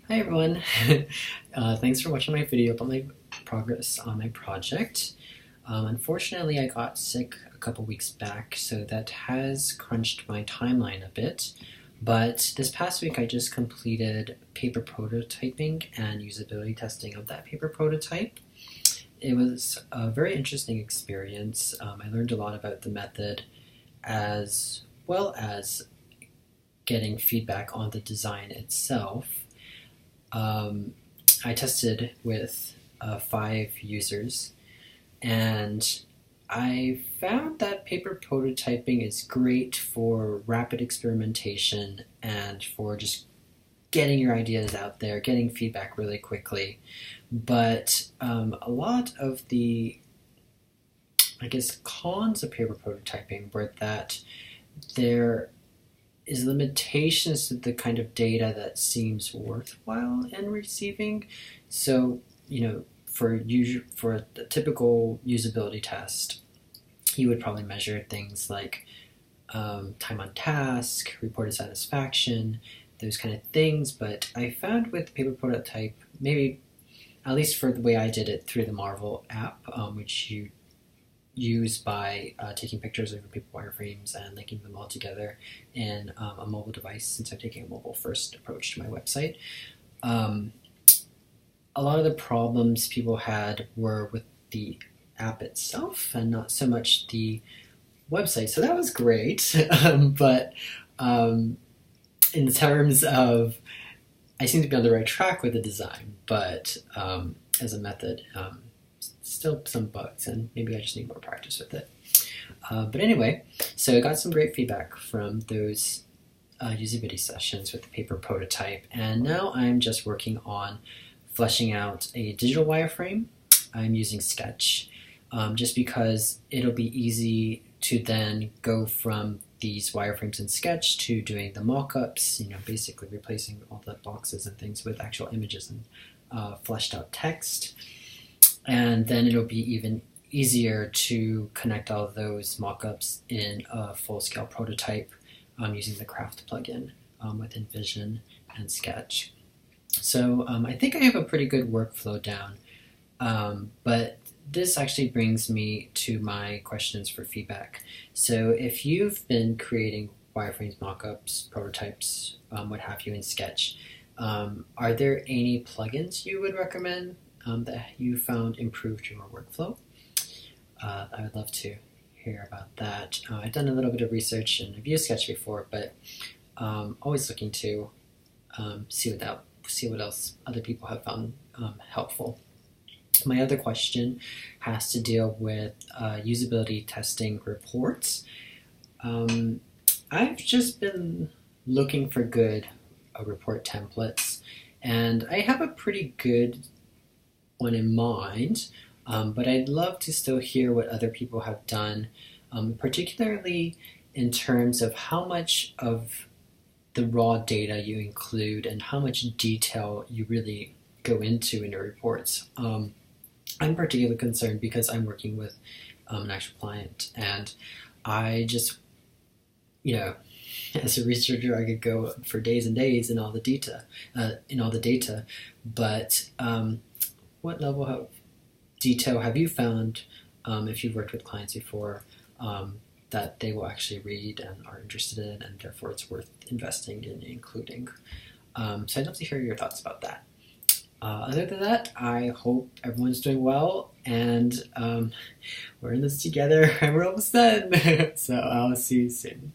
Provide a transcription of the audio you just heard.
Hi everyone. Thanks for watching my video about my progress on my project. Unfortunately, I got sick a couple weeks back, so that has crunched my timeline a bit. But this past week, I just completed paper prototyping and usability testing of that paper prototype. It was a very interesting experience. I learned a lot about the method as well as getting feedback on the design itself. Um, I tested with 5 users, and I found that paper prototyping is great for rapid experimentation and for just getting your ideas out there, getting feedback really quickly. But a lot of the, I guess, cons of paper prototyping were that there is limitations to the kind of data that seems worthwhile in receiving. So, for a typical usability test, you would probably measure things like time on task, reported satisfaction, those kind of things. But I found with paper prototype, maybe at least for the way I did it through the Marvel app, which you use by taking pictures of your paper wireframes and linking them all together in a mobile device, since I'm taking a mobile first approach to my website. A lot of the problems people had were with the app itself and not so much the website. So that was great. But in terms of, I seem to be on the right track with the design, but as a method, still some bugs, and maybe I just need more practice with it. But anyway, so I got some great feedback from those usability sessions with the paper prototype, and now I'm just working on fleshing out a digital wireframe. I'm using Sketch just because it'll be easy to then go from these wireframes in Sketch to doing the mock-ups, basically replacing all the boxes and things with actual images and fleshed out text. And then it'll be even easier to connect all of those mock-ups in a full-scale prototype using the Craft plugin within Vision and Sketch. So I think I have a pretty good workflow down, but this actually brings me to my questions for feedback. So if you've been creating wireframes, mock-ups, prototypes, what have you in Sketch, are there any plugins you would recommend that you found improved your workflow? I would love to hear about that. I've done a little bit of research and I've used Sketch before, but always looking to see what else other people have found helpful. My other question has to deal with usability testing reports. I've just been looking for good report templates, and I have a pretty good one in mind, but I'd love to still hear what other people have done, particularly in terms of how much of the raw data you include and how much detail you really go into in your reports. I'm particularly concerned because I'm working with an actual client, and I just, as a researcher, I could go for days and days in all the data, but what level of detail have you found, if you've worked with clients before, that they will actually read and are interested in, and therefore it's worth investing in including? So I'd love to hear your thoughts about that. Other than that, I hope everyone's doing well, and we're in this together, and we're almost done. So I'll see you soon.